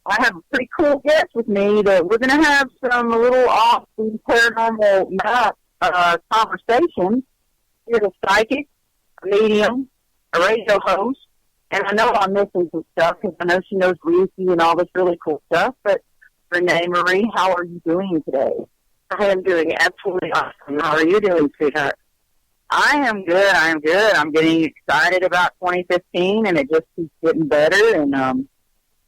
I have a pretty cool guest with me that we're going to have some a little off the paranormal map conversation. Here's a psychic, a medium, a radio host, and I know I'm missing some stuff because I know she knows Reiki and all this really cool stuff. But Renee Marie, how are you doing today? I am doing absolutely awesome. How are you doing, sweetheart? I am good. I'm getting excited about 2015, and it just keeps getting better. And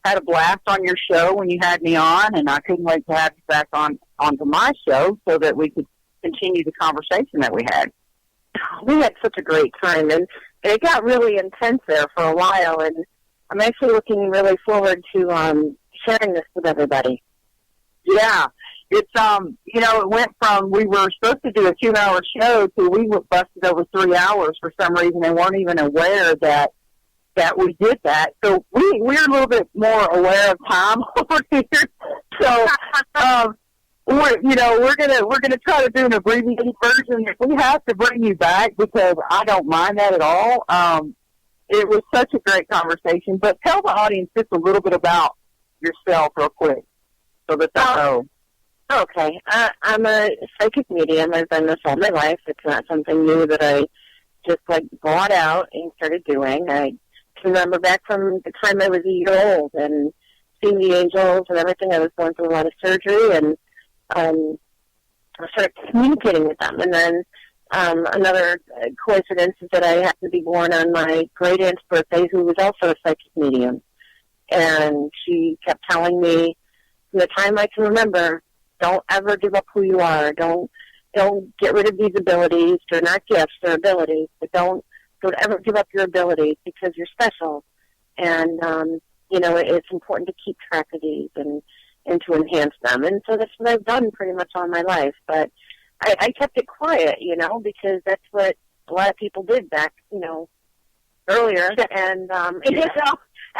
had a blast on your show when you had me on, and I couldn't wait to have you back onto my show so that we could continue the conversation that we had. We had such a great time, and it got really intense there for a while, and I'm actually looking really forward to sharing this with everybody. Yeah. It's, it went from, we were supposed to do a 2-hour show to we were busted over 3 hours for some reason and weren't even aware that we did that. So we're a little bit more aware of time over here. So, we're gonna try to do an abbreviated version if we have to bring you back, because I don't mind that at all. It was such a great conversation, but tell the audience just a little bit about yourself real quick so that they know. Okay. I'm a psychic medium. I've done this all my life. It's not something new that I just, bought out and started doing. I can remember back from the time I was a year old and seeing the angels and everything. I was going through a lot of surgery, and I started communicating with them. And then another coincidence is that I happened to be born on my great-aunt's birthday, who was also a psychic medium. And she kept telling me from the time I can remember, don't ever give up who you are. Don't get rid of these abilities. They're not gifts, they're abilities. But don't ever give up your abilities, because you're special. And, it's important to keep track of these and to enhance them. And so that's what I've done pretty much all my life. But I kept it quiet, because that's what a lot of people did back, earlier. And,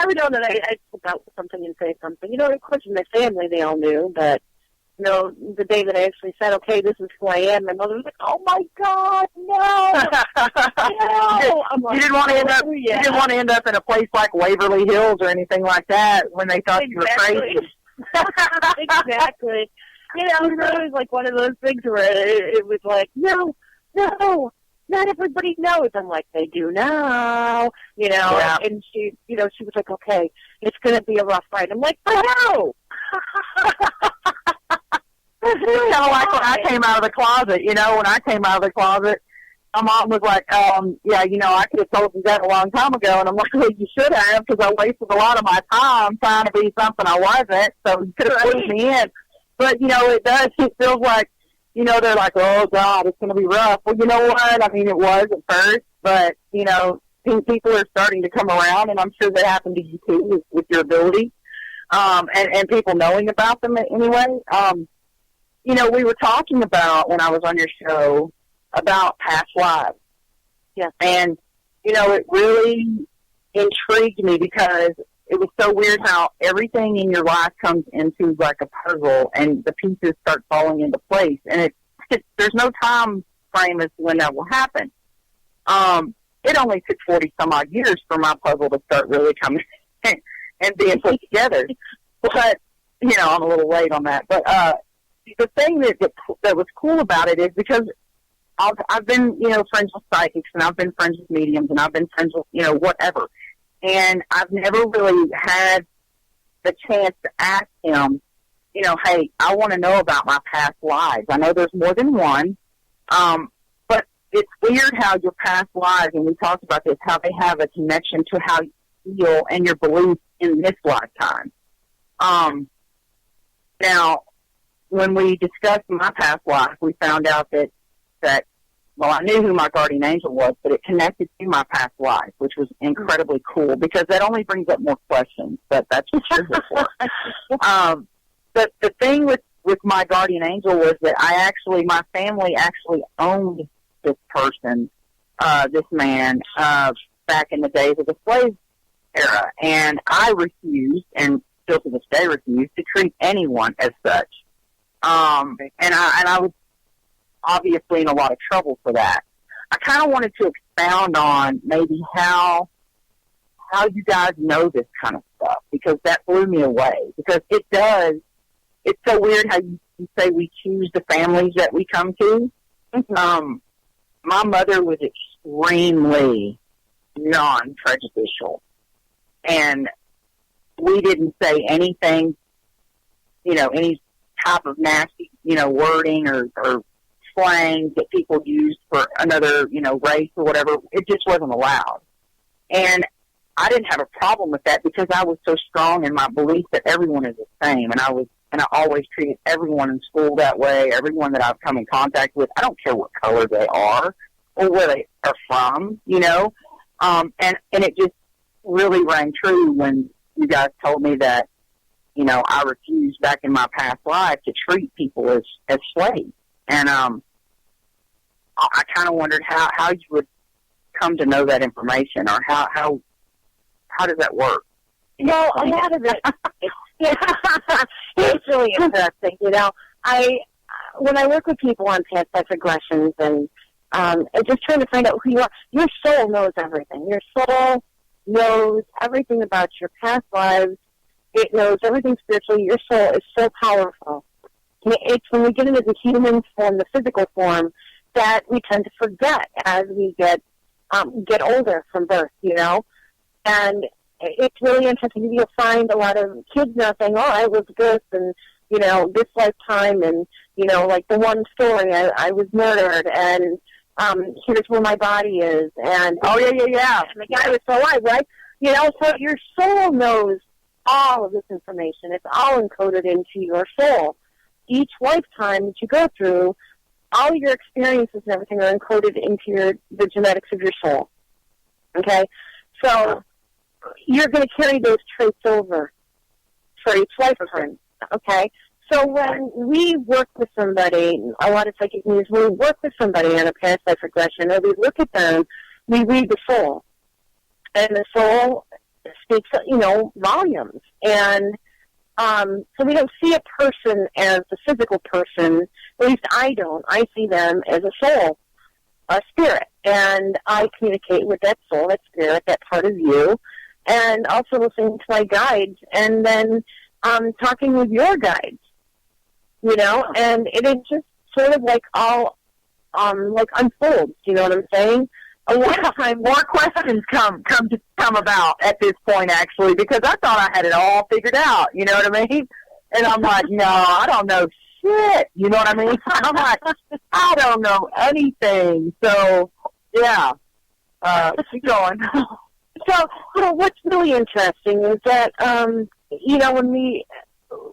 every now and then I'd flip out with something and say something. Of course, in my family, they all knew, but the day that I actually said, okay, this is who I am, my mother was like, oh my God, no. No. I'm like, you didn't want to end up in a place like Waverly Hills or anything like that when they thought you were crazy. Exactly. It was like one of those things where it was like, no, not everybody knows. I'm like, they do now, Yeah. And she was like, okay, it's going to be a rough ride. I'm like, no. It's kind of like when I came out of the closet, when I came out of the closet, my mom was like, I could have told you that a long time ago. And I'm like, well, you should have, because I wasted a lot of my time trying to be something I wasn't. So you could have put me in. But, it feels like, they're like, oh, God, it's going to be rough. Well, you know what? I mean, it was at first, but, people are starting to come around, and I'm sure that happened to you, too, with your ability, and people knowing about them anyway. We were talking about, when I was on your show, about past lives. Yes. And, it really intrigued me because it was so weird how everything in your life comes into like a puzzle and the pieces start falling into place. And there's no time frame as to when that will happen. It only took 40 some odd years for my puzzle to start really coming and being put together. But, I'm a little late on that. But the thing that was cool about it is because I've been, friends with psychics, and I've been friends with mediums, and I've been friends with, whatever. And I've never really had the chance to ask him, hey, I want to know about my past lives. I know there's more than one, but it's weird how your past lives, and we talked about this, how they have a connection to how you feel and your beliefs in this lifetime. Now, when we discussed my past life, we found out that I knew who my guardian angel was, but it connected to my past life, which was incredibly cool because that only brings up more questions, but that's what you're here for. But the thing with my guardian angel was that my family actually owned this person, this man, back in the days of the slave era. And I refused, and still to this day refuse, to treat anyone as such. And I was obviously in a lot of trouble for that. I kind of wanted to expound on maybe how you guys know this kind of stuff, because that blew me away. Because it does. It's so weird how you say we choose the families that we come to. Mm-hmm. My mother was extremely non-prejudicial, and we didn't say anything, any type of nasty, wording or slang that people used for another, race or whatever. It just wasn't allowed. And I didn't have a problem with that because I was so strong in my belief that everyone is the same. And I always treated everyone in school that way, everyone that I've come in contact with. I don't care what color they are or where they are from, and it just really rang true when you guys told me that, I refused back in my past life to treat people as slaves. And I kind of wondered how you would come to know that information, or how does that work? Well, a lot of it, it's really interesting. When I work with people on past life regressions and just trying to find out who you are, your soul knows everything. Your soul knows everything about your past lives. It knows everything spiritually. Your soul is so powerful. It's when we get into the human form, the physical form, that we tend to forget as we get older from birth, And it's really interesting. You'll find a lot of kids now saying, oh, I was this, and, this lifetime, and, like the one story, I was murdered, and here's where my body is, and, oh, yeah. And the guy was still alive, right? So your soul knows all of this information. It's all encoded into your soul. Each lifetime that you go through, all your experiences and everything are encoded into the genetics of your soul. Okay? So you're going to carry those traits over for each lifetime. Okay? So when we work with somebody, a lot of psychic means when we work with somebody on a past life regression, and we look at them, we read the soul. And the soul speaks, volumes. And so we don't see a person as the physical person. At least I don't. I see them as a soul, a spirit. And I communicate with that soul, that spirit, that part of you, and also listening to my guides, and then talking with your guides, and it is just sort of like all unfolds, you know what I'm saying? A lot of time more questions come about at this point, actually, because I thought I had it all figured out, you know what I mean? And I'm like, no, I don't know shit, you know what I mean? I'm like, I don't know anything. So, yeah, keep going. So, what's really interesting is that,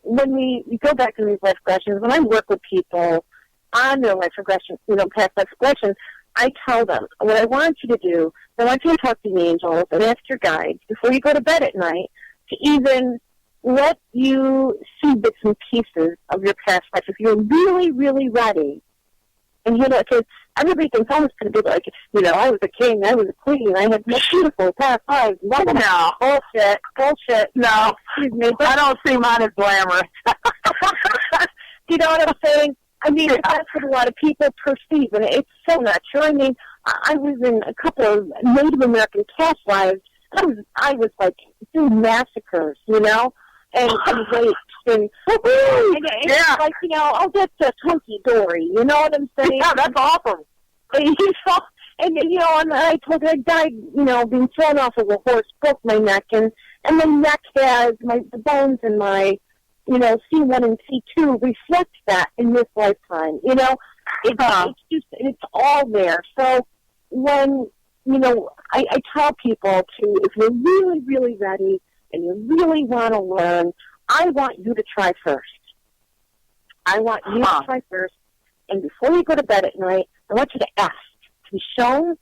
when we go back to these life regressions, when I work with people on their life regression, past life regressions, I tell them, what I want you to do, I want you to talk to the angels and ask your guides before you go to bed at night to even let you see bits and pieces of your past life. If you're really, really ready, and because everybody thinks, oh, it's going to be like, I was a king, I was a queen, I had beautiful past lives. No. Bullshit. No. Excuse me. I don't see mine as glamorous. You know what I'm saying? I mean, that's what a lot of people perceive, and it's so not true. I mean, I was in a couple of Native American past lives. I was like doing massacres, and rapes, and it's like, oh, that's a hunky dory. You know what I'm saying? Yeah, that's awesome. And and I told her I died, being thrown off of a horse, broke my neck, and the neck has the bones in my C1 and C2 reflect that in this lifetime. It's all there. So when, I tell people if you're really, really ready and you really want to learn, I want you to try first. I want you to try first. And before you go to bed at night, I want you to ask to be shown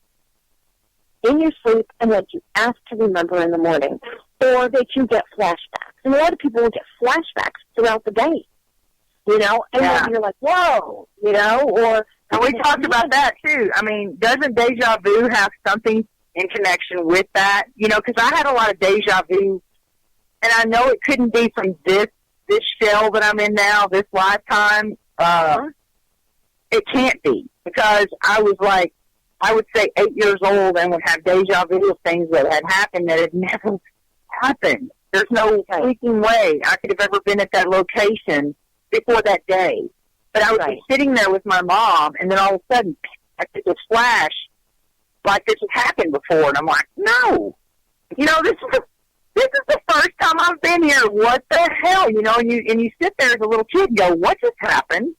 in your sleep and that you ask to remember in the morning, or that you get flashbacks. And a lot of people will get flashbacks throughout the day, and then you're like, whoa, or... And we talked about that, too. I mean, doesn't deja vu have something in connection with that? Because I had a lot of deja vu, and I know it couldn't be from this shell that I'm in now, this lifetime. It can't be, because I was like, I would say 8 years old and would have deja vu of things that had happened that had never happened. There's no freaking way I could have ever been at that location before that day. But I was just sitting there with my mom, and then all of a sudden, I get this flash, like this has happened before, and I'm like, no. You know, this is the first time I've been here. What the hell? You know, and you sit there as a little kid and go, what just happened?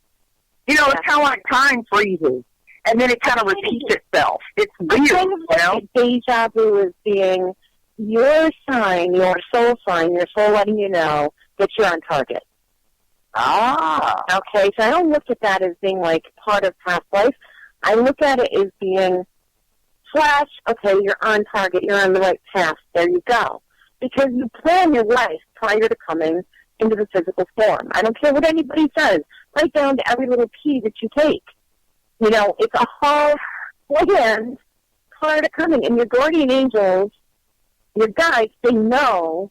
You know, it's kind of like time freezes, and then it kind of repeats itself. It's weird, kind of like deja vu is being your sign, your soul sign, your soul letting you know that you're on target. Ah. Okay, so I don't look at that as being like part of past life. I look at it as being flash, okay, you're on target, you're on the right path, there you go. Because you plan your life prior to coming into the physical form. I don't care what anybody says, right down to every little key that you take. You know, it's a whole plan prior to coming. And your guardian angels, your guides, they know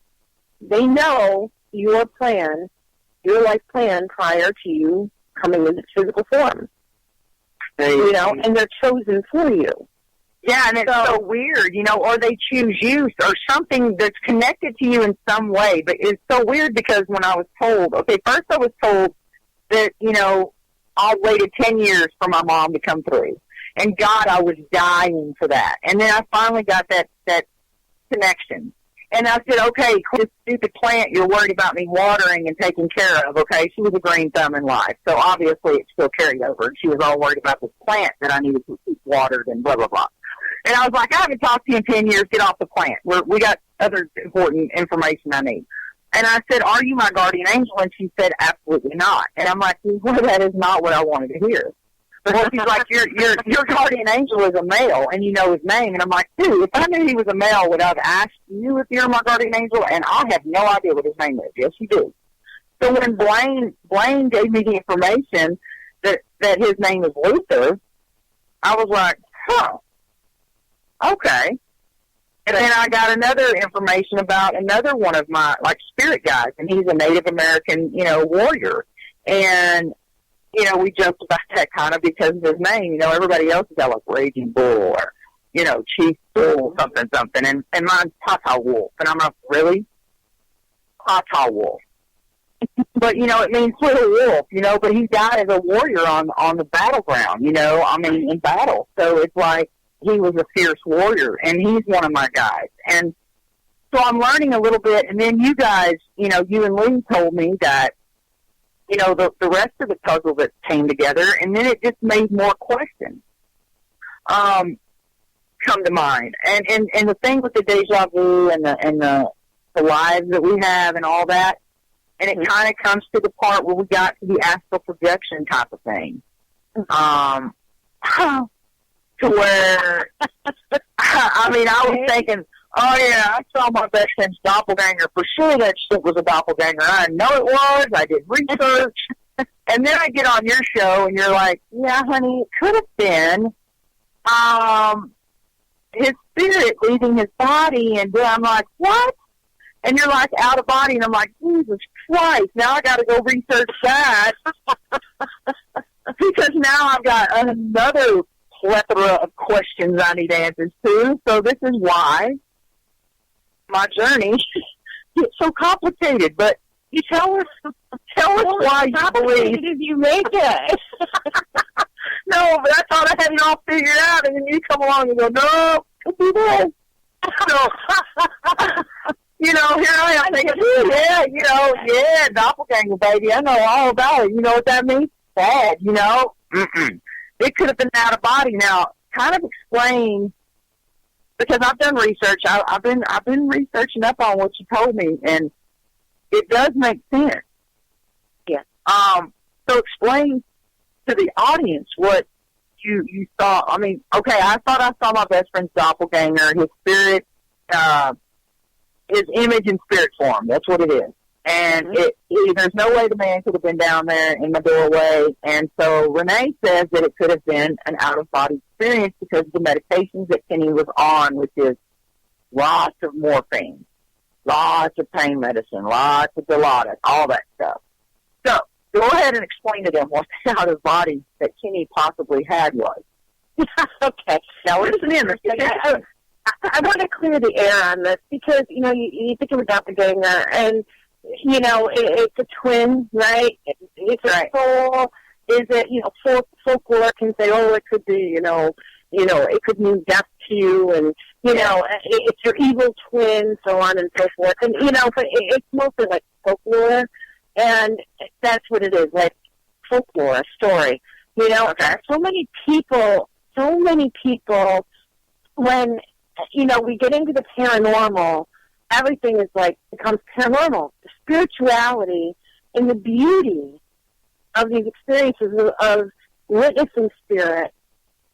your plan, your life plan prior to you coming into physical form. You know, and they're chosen for you. Yeah, and it's so weird, you know, or they choose you or something that's connected to you in some way. But it's so weird because when I was told, okay, first I was told that, you know, I waited 10 years for my mom to come through. And God, I was dying for that. And then I finally got that connection. And I said, okay, this stupid plant you're worried about me watering and taking care of, okay, she was a green thumb in life. So obviously it still carried over. She was all worried about this plant that I needed to keep watered and blah, blah, blah. And I was like, I haven't talked to you in 10 years. Get off the plant. We got other important information I need. And I said, are you my guardian angel? And she said, absolutely not. And I'm like, well, that is not what I wanted to hear. Well, she's like, your guardian angel is a male, and you know his name. And I'm like, dude, if I knew he was a male, would I have asked you if you're my guardian angel? And I have no idea what his name is. Yes, you do. So when Blaine gave me the information that his name is Luther, I was like, huh, okay. And then I got another information about another one of my, like, spirit guides, and he's a Native American, you know, warrior. And, you know, we joked about that kind of because of his name. You know, everybody else has got, like, Raging Bull or, you know, Chief Bull, something. And mine's Tata Wolf. And I'm like, really? Tata Wolf. But, you know, it means little wolf, you know, but he died as a warrior on the battleground, you know, I mean, in battle. So it's like, he was a fierce warrior, and he's one of my guys. And so I'm learning a little bit, and then you guys, you know, you and Lee told me that, you know, the rest of the puzzle that came together, and then it just made more questions come to mind. And the thing with the deja vu and the lives that we have and all that, and it kind of comes to the part where we got to the astral projection type of thing. To where, I mean, I was thinking, oh, yeah, I saw my best friend's doppelganger. For sure that shit was a doppelganger. I know it was. I did research. And then I get on your show, and you're like, yeah, honey, it could have been his spirit leaving his body. And then I'm like, what? And you're like, out of body. And I'm like, Jesus Christ, now I got to go research that. Because now I've got another plethora of questions I need answers to. So this is why my journey gets so complicated. But you tell us why you believe you make it. No, but I thought I had it all figured out, and then you come along and go, no, could be this. So, you know, here I am thinking, yeah, doppelganger, baby. I know all about it. You know what that means? Bad, you know? Mm-mm. It could have been out of body. Now, kind of explain, because I've done research. I've been researching up on what you told me, and it does make sense. Yeah. So explain to the audience what you saw. I mean, okay, I thought I saw my best friend's doppelganger, his spirit, his image in spirit form. That's what it is. And there's no way the man could have been down there in my doorway. And so Renee says that it could have been an out-of-body experience because of the medications that Kenny was on, which is lots of morphine, lots of pain medicine, lots of Dilaudid, all that stuff. So go ahead and explain to them what the out-of-body that Kenny possibly had was. Okay. Now listen in. I want to clear the air on this because, you know, you think of a doppelganger and, you know, it's a twin, right? It's a soul. Is it, you know, folklore can say, oh, it could be, you know, it could mean death to you and, you know, it's your evil twin, so on and so forth. And, you know, but it's mostly like folklore, and that's what it is, like folklore, a story. You know, so many people, when, you know, we get into the paranormal, everything is like, becomes paranormal. The spirituality and the beauty of these experiences of witnessing spirit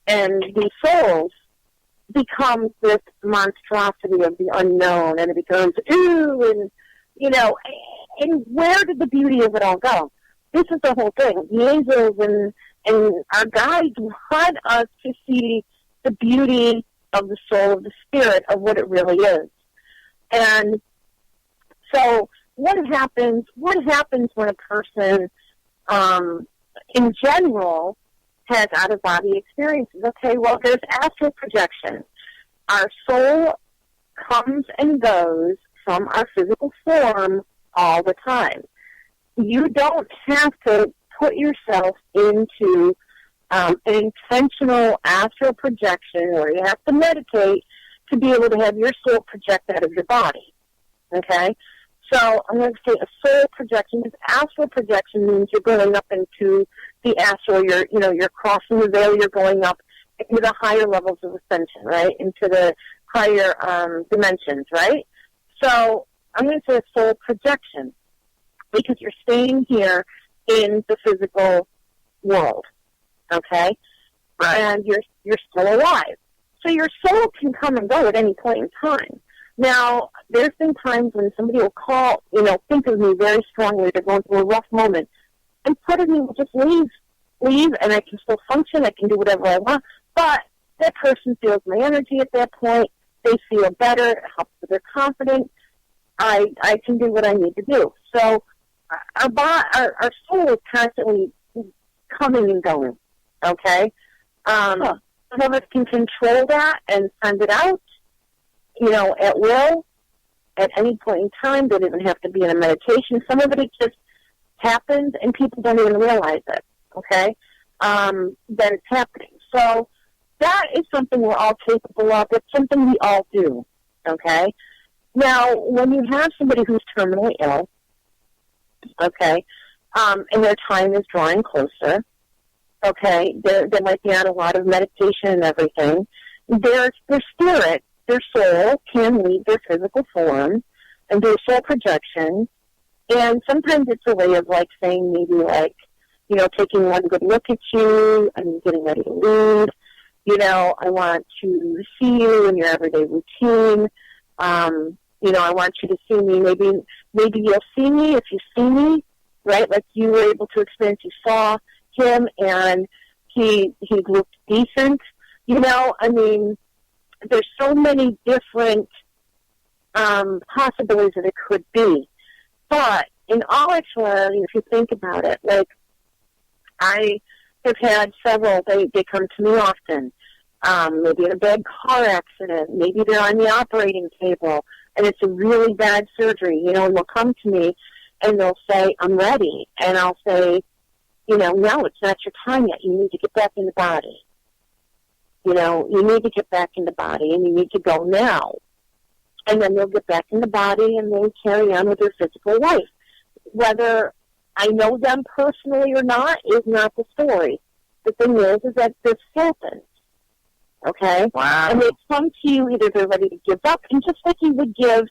and these souls becomes this monstrosity of the unknown, and it becomes, ooh, and, you know, and where did the beauty of it all go? This is the whole thing. The angels and our guides want us to see the beauty of the soul, of the spirit, of what it really is. And so what happens when a person, in general, has out-of-body experiences? Okay, well, there's astral projection. Our soul comes and goes from our physical form all the time. You don't have to put yourself into an intentional astral projection where you have to meditate to be able to have your soul project out of your body. Okay? So I'm going to say a soul projection. Because astral projection means you're going up into the astral. You're crossing the veil. You're going up into the higher levels of ascension, right? Into the higher dimensions, right? So I'm going to say a soul projection because you're staying here in the physical world, okay? Right. And you're still alive. So your soul can come and go at any point in time. Now, there's been times when somebody will call, you know, think of me very strongly. They're going through a rough moment. And part of me will just leave, and I can still function. I can do whatever I want. But that person feels my energy at that point. They feel better. It helps with their confidence. I can do what I need to do. So our soul is constantly coming and going, okay? Some of us can control that and send it out, you know, at will, at any point in time. Don't even have to be in a meditation. Some of it just happens and people don't even realize it, okay, that it's happening. So that is something we're all capable of. It's something we all do, okay? Now, when you have somebody who's terminally ill, okay, and their time is drawing closer, okay, they might be on a lot of meditation and everything, their spirit, their soul can leave their physical form and do soul projection, and sometimes it's a way of, like, saying maybe, like, you know, taking one good look at you and getting ready to leave. You know, I want to see you in your everyday routine. You know, I want you to see me. Maybe you'll see me if you see me, right? Like you were able to experience. You saw him and he looked decent. You know, I mean, there's so many different possibilities that it could be. But in all actuality, if you think about it, like I have had several, they come to me often, maybe in a bad car accident, maybe they're on the operating table, and it's a really bad surgery, you know, and they'll come to me, and they'll say, I'm ready, and I'll say, you know, no, it's not your time yet, you need to get back in the body. You know, you need to get back in the body, and you need to go now. And then they'll get back in the body, and they'll carry on with their physical life. Whether I know them personally or not is not the story. The thing is that this happens. Okay? Wow. And they come to you, either they're ready to give up, and just like you would give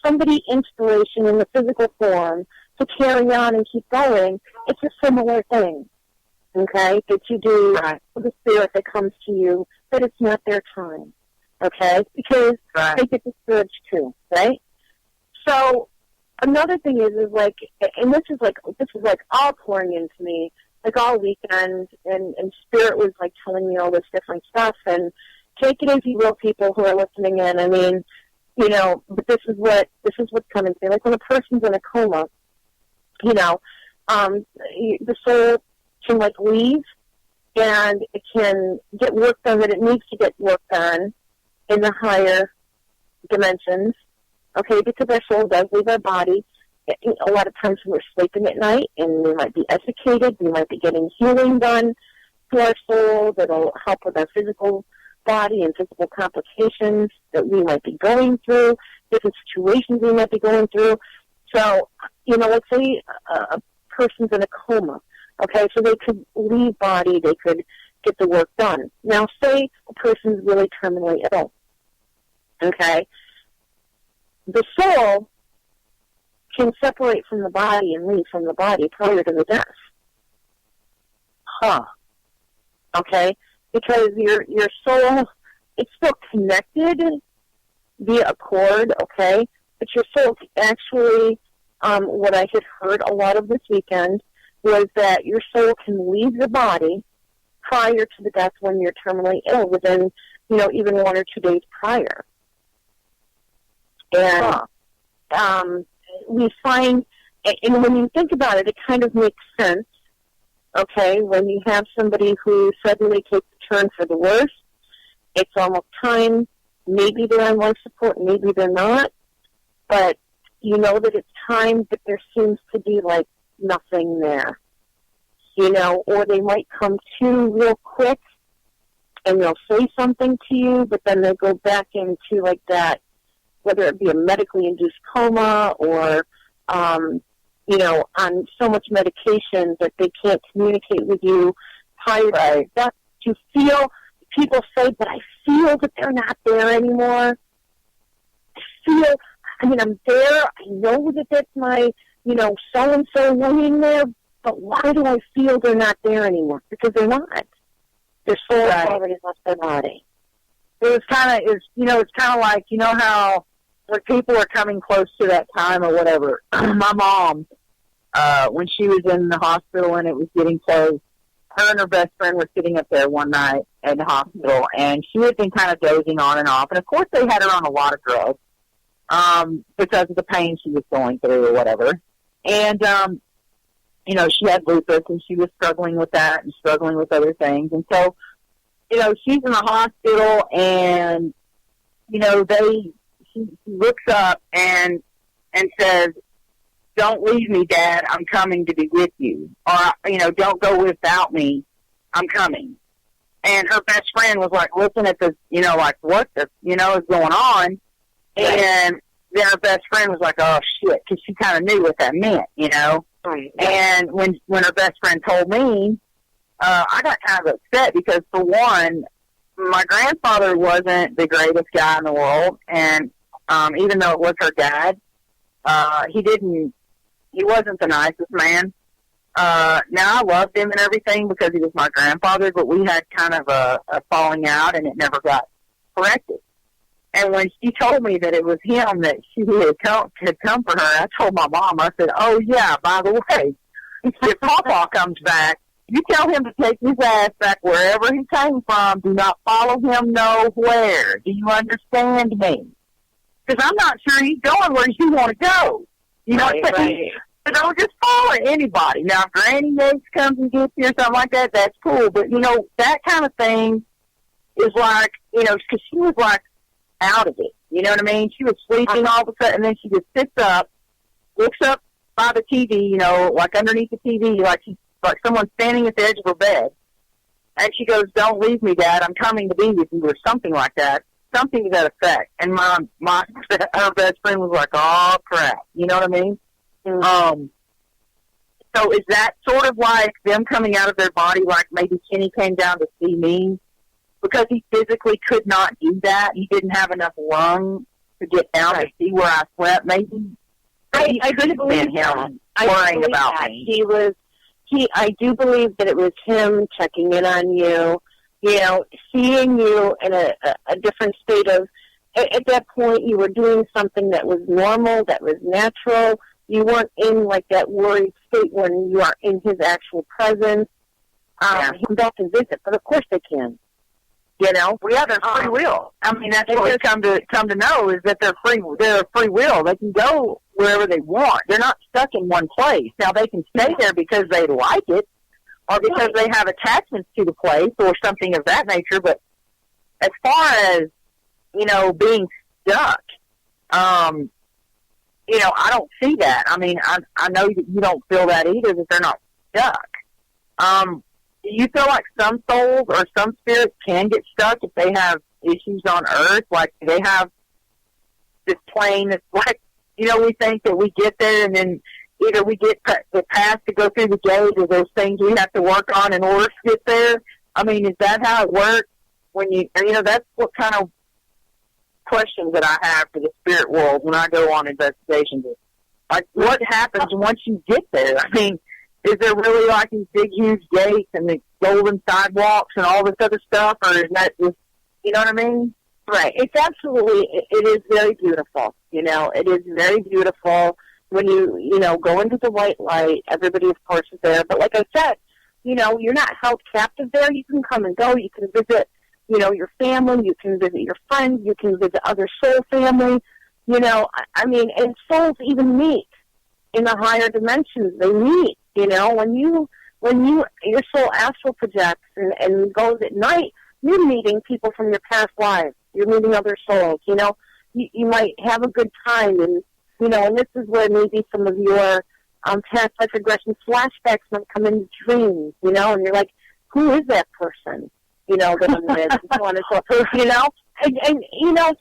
somebody inspiration in the physical form to carry on and keep going, it's a similar thing. Okay? That you do with the spirit that comes to you, that it's not their time. Okay? Because they get discouraged too, right? So another thing is like, and this is like all pouring into me, like all weekend, and Spirit was like telling me all this different stuff, and take it as you will, people who are listening in. I mean, you know, but this is what's coming to me. Like when a person's in a coma, you know, the soul can like leave, and it can get work done that it needs to get work done, in the higher dimensions, okay, because our soul does leave our body. A lot of times we're sleeping at night, and we might be educated, we might be getting healing done to our soul that'll help with our physical body and physical complications that we might be going through, different situations we might be going through. So, let's say a person's in a coma, okay, so they could leave body, they could get the work done. Now, say a person's really terminally ill, okay, the soul can separate from the body and leave from the body prior to the death. Okay? Because your soul, it's still connected via a cord, okay? But your soul actually, what I had heard a lot of this weekend was that your soul can leave the body prior to the death when you're terminally ill, within, even 1 or 2 days prior. And we find, and when you think about it, it kind of makes sense, okay, when you have somebody who suddenly takes a turn for the worse, it's almost time, maybe they're on life support, maybe they're not, but you know that it's time, but there seems to be like nothing there, or they might come to real quick and they'll say something to you, but then they go back into like that, whether it be a medically induced coma or, on so much medication that they can't communicate with you prior to that. You feel, people say, but I feel that they're not there anymore. I'm there. I know that that's my, so-and-so laying there, but why do I feel they're not there anymore? Because they're not. Their soul already left their body. It's kind of like, how when people are coming close to that time or whatever, my mom, when she was in the hospital and it was getting close, her and her best friend were sitting up there one night at the hospital, and she had been kind of dozing on and off. And, of course, they had her on a lot of drugs because of the pain she was going through or whatever. And, she had lupus, and she was struggling with that and struggling with other things. And so, she's in the hospital, and, she looks up and says, "Don't leave me, Dad. I'm coming to be with you." Or, "Don't go without me. I'm coming." And her best friend was like, looking at the, what the, is going on. And then her best friend was like, "Oh, shit," because she kind of knew what that meant, Right. And when her best friend told me, I got kind of upset because, for one, my grandfather wasn't the greatest guy in the world, and even though it was her dad, he wasn't the nicest man. Now, I loved him and everything because he was my grandfather, but we had kind of a falling out, and it never got corrected. And when she told me that it was him that she had come for her, I told my mom, I said, "Oh, yeah, by the way, if Pawpaw comes back, you tell him to take his ass back wherever he came from. Do not follow him nowhere. Do you understand me? Because I'm not sure he's going where you want to go. Right. So don't just follow anybody. Now, if Granny Yates comes and gets you or something like that, that's cool. But, that kind of thing is like, because she was like out of it. You know what I mean? She was sleeping all of a sudden, and then she just sits up, looks up by the TV, like underneath the TV, like someone's standing at the edge of her bed. And she goes, "Don't leave me, Dad. I'm coming to be with you," or something like that. Something to that effect. And her best friend was like, "Oh, crap." You know what I mean? Mm-hmm. So is that sort of like them coming out of their body, like maybe Kenny came down to see me? Because he physically could not do that. He didn't have enough lung to get down to see where I slept. Maybe I do believe him worrying about that. me. I do believe that it was him checking in on you, seeing you in a different state of, at that point you were doing something that was normal, that was natural. You weren't in like that worried state when you are in his actual presence. He come back and visit, but of course they can. We have their free will. I mean, that's what we come to know is that they're free will. They can go wherever they want. They're not stuck in one place. Now, they can stay there because they like it or because they have attachments to the place or something of that nature. But as far as, being stuck. I don't see that. I mean, I know that you don't feel that either, that they're not stuck. Do you feel like some souls or some spirits can get stuck if they have issues on Earth? Like, do they have this plane that's like, we think that we get there and then either we get the path to go through the gate or those things we have to work on in order to get there? I mean, is that how it works? When that's what kind of questions that I have for the spirit world when I go on investigations. Like, what happens once you get there? I mean, is there really like these big, huge gates and the golden sidewalks and all this other stuff, or is that just, you know what I mean? Right. It's absolutely, it is very beautiful. It is very beautiful when you go into the white light. Everybody, of course, is there. But like I said, you're not held captive there. You can come and go. You can visit, your family. You can visit your friends. You can visit other soul family. I mean, and souls even meet in the higher dimensions. They meet. When your soul astral projects and goes at night, you're meeting people from your past lives. You're meeting other souls. You might have a good time, and and this is where maybe some of your past life regression flashbacks might come into dreams. And you're like, who is that person? That I'm with, and so on and so forth. And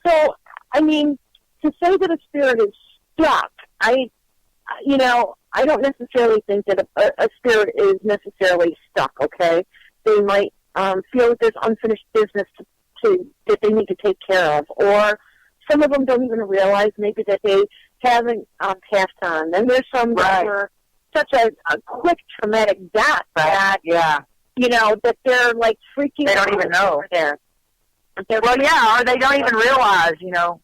so I mean, to say that a spirit is stuck, I don't necessarily think that a spirit is necessarily stuck, okay? They might feel that there's unfinished business that they need to take care of, or some of them don't even realize maybe that they haven't passed on. And there's some that were such a quick traumatic death that, that they're like freaking out. They don't even know. There. Well, yeah, or they don't even realize,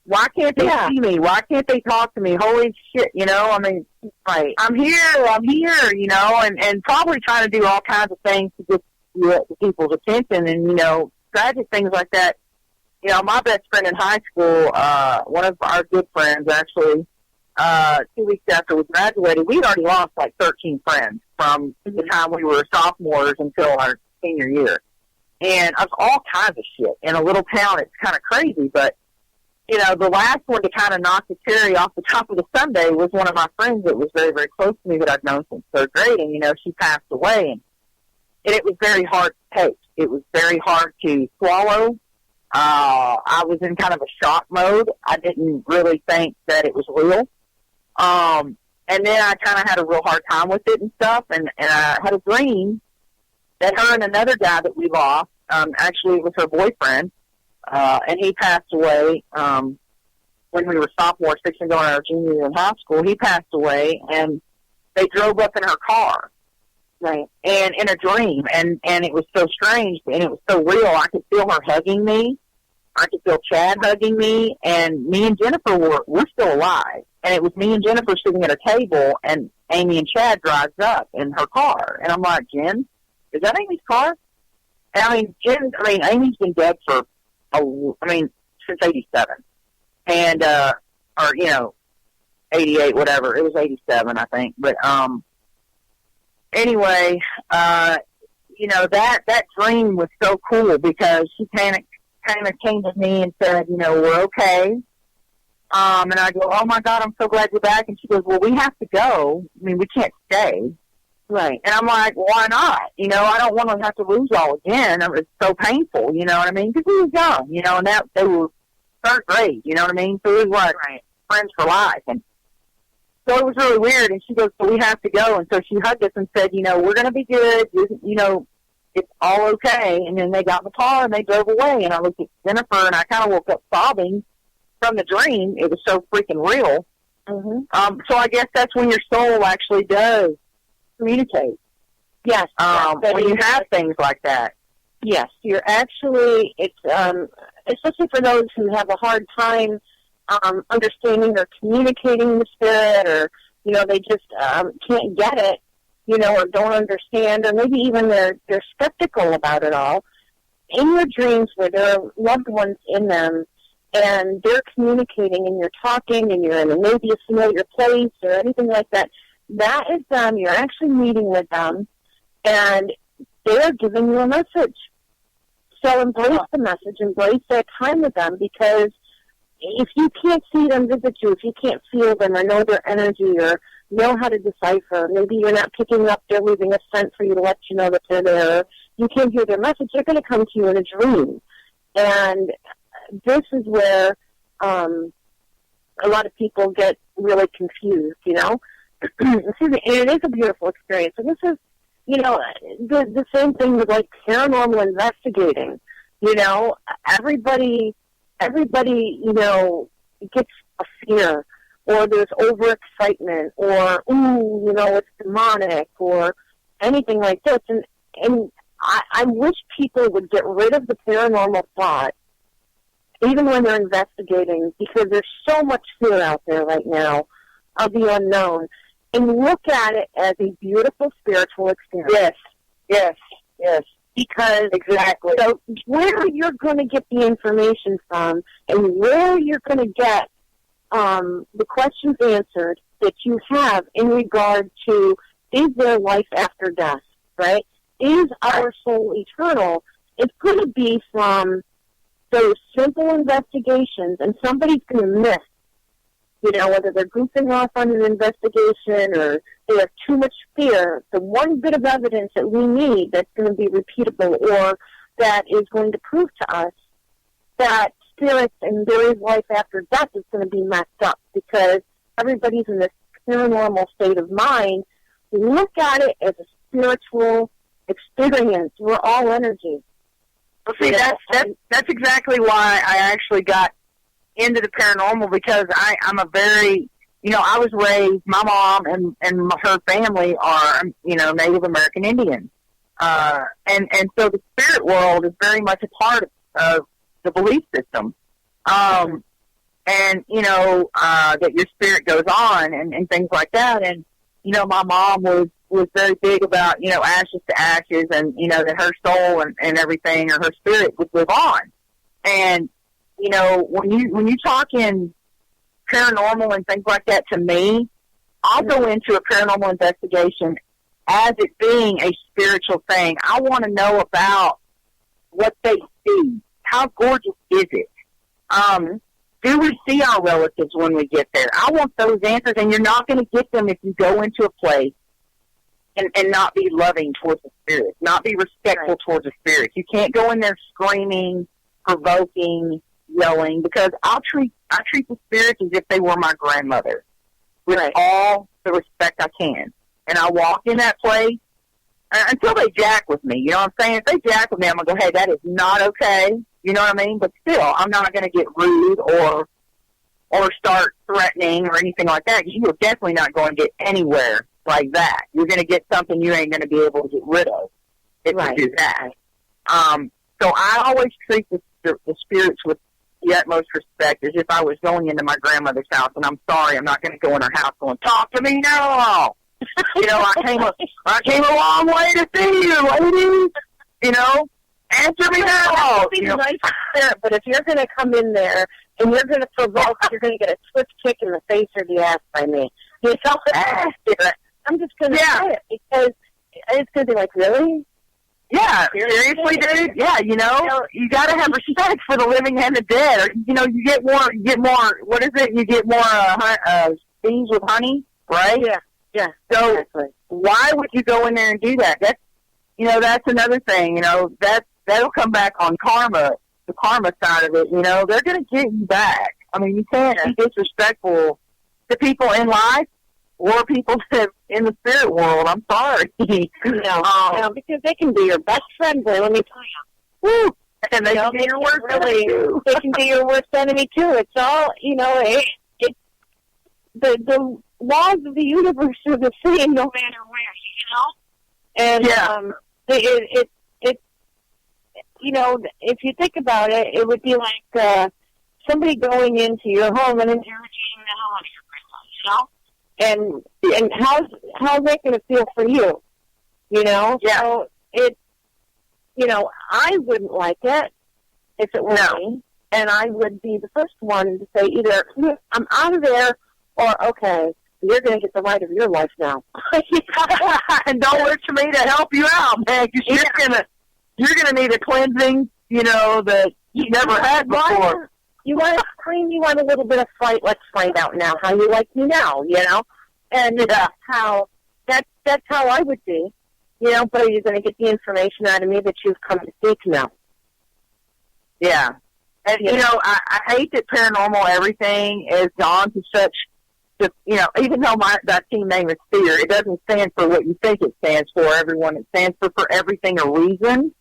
why can't they see me? Why can't they talk to me? Holy shit, I mean, right. I'm here, and probably trying to do all kinds of things to get the people's attention and, tragic things like that. My best friend in high school, one of our good friends, actually, 2 weeks after we graduated, we'd already lost like 13 friends from the time we were sophomores until our senior year. And of all kinds of shit. In a little town, it's kind of crazy, but, the last one to kind of knock the cherry off the top of the sundae was one of my friends that was very, very close to me that I'd known since third grade, and, she passed away, and it was very hard to take. It was very hard to swallow. I was in kind of a shock mode. I didn't really think that it was real. And then I kind of had a real hard time with it and stuff, and I had a dream that her and another guy that we lost, actually it was her boyfriend, and he passed away when we were sophomores, fixing to go in our junior year in high school. He passed away, and they drove up in her car, right? And in a dream, and it was so strange, and it was so real. I could feel her hugging me. I could feel Chad hugging me, and me and Jennifer we're still alive. And it was me and Jennifer sitting at a table, and Amy and Chad drives up in her car, and I'm like, Jen, is that Amy's car? And Amy's been dead for, since 87. And, 88, whatever. It was 87, I think. But, anyway, that dream was so cool because she kind of came to me and said, we're okay. And I go, oh my God, I'm so glad you're back. And she goes, well, we have to go. I mean, we can't stay. Right. And I'm like, well, why not? I don't want to have to lose y'all again. It was so painful, you know what I mean? Because we were young, and that they were third grade, you know what I mean? So it was like friends for life. And so it was really weird. And she goes, so we have to go. And so she hugged us and said, we're going to be good. It's all okay. And then they got in the car and they drove away. And I looked at Jennifer and I kind of woke up sobbing from the dream. It was so freaking real. Mm-hmm. So I guess that's when your soul actually does communicate. Yes. When you have things like that. Yes. You're actually, it's, especially for those who have a hard time understanding or communicating the spirit, or, they just can't get it, or don't understand, or maybe even they're skeptical about it all. In your dreams where there are loved ones in them, and they're communicating, and you're talking, and you're in maybe a familiar place or anything like that, that is them. You're actually meeting with them, and they're giving you a message. So embrace the message, embrace that time with them, because if you can't see them visit you, if you can't feel them or know their energy or know how to decipher, maybe you're not picking up, they're leaving a scent for you to let you know that they're there, you can't hear their message, they're going to come to you in a dream. And this is where a lot of people get really confused, you know. Excuse me, and it is a beautiful experience. And this is, you know, the same thing with, like, paranormal investigating. You know, everybody, you know, gets a fear, or there's overexcitement, or, ooh, you know, it's demonic, or anything like this. And I wish people would get rid of the paranormal thought, even when they're investigating, because there's so much fear out there right now of the unknown, and look at it as a beautiful spiritual experience. Yes. Because exactly. So where you're going to get the information from, and where you're going to get the questions answered that you have in regard to, is there life after death, right? Is our soul eternal? It's going to be from those simple investigations, and somebody's going to miss, you know, whether they're goofing off on an investigation or they have too much fear. The one bit of evidence that we need that's going to be repeatable, or that is going to prove to us that spirits and there is life after death, is going to be messed up, because everybody's in this paranormal state of mind. Look at it as a spiritual experience. We're all energy. Well, see, that's exactly why I actually got into the paranormal, because I'm a very, you know, I was raised, my mom and her family are, you know, Native American Indians. And so the spirit world is very much a part of the belief system. And, you know, that your spirit goes on and things like that. And, you know, my mom was very big about, you know, ashes to ashes, and, you know, that her soul and everything, or her spirit, would live on. And, you know, when you talk in paranormal and things like that, to me, I'll go into a paranormal investigation as it being a spiritual thing. I want to know about what they see. How gorgeous is it? Do we see our relatives when we get there? I want those answers, and you're not going to get them if you go into a place and not be loving towards the spirit, not be respectful towards the spirit. You can't go in there screaming, provoking, yelling, because I treat the spirits as if they were my grandmother, with all the respect I can. And I walk in that place until they jack with me. You know what I'm saying? If they jack with me, I'm going to go, hey, that is not okay. You know what I mean? But still, I'm not going to get rude or start threatening or anything like that. You are definitely not going to get anywhere like that. You're going to get something you ain't going to be able to get rid of if you do that. So I always treat the spirits with the utmost respect, as if I was going into my grandmother's house. And I'm sorry, I'm not going to go in her house going, talk to me now. You know, I came a long way to see you, ladies. You know, answer me now. You know, nice there, but if you're going to come in there and you're going to provoke, you're going to get a swift kick in the face or the ass by me. You know, I'm just going to say it, because it's going to be like, really? Yeah, seriously, dude. Yeah, you know, you got to have respect for the living and the dead. Or, you know, you get more. What is it? You get more bees with honey, right? Yeah. So why would you go in there and do that? That's another thing. You know, that'll come back on karma, the karma side of it. You know, they're going to get you back. I mean, you can't be disrespectful to people in life or people in the spirit world. I'm sorry. No, because they can be your best friend, boy, let me tell you. Woo! And they can be your worst enemy, too. They can be your worst enemy, too. It's all, you know, the laws of the universe are the same no matter where, you know? And it you know, if you think about it, it would be like somebody going into your home and interrogating the hell out of your person, you know? And how's that going to feel for you? You know? Yeah. So you know, I wouldn't like it if it were me. And I would be the first one to say either, I'm out of there, or, okay, you're going to get the light of your life now. And don't look to me to help you out, man, because you're gonna need a cleansing, you know, that you never had before. You want to scream, you want a little bit of fright, let's find out now how you like me now, you know? And that's how I would be, you know, but are you going to get the information out of me that you've come to seek now? Yeah. And, you know, I hate that paranormal everything is gone to such, you know, even though that team name is FEAR, it doesn't stand for what you think it stands for, everyone. It stands for everything a reason.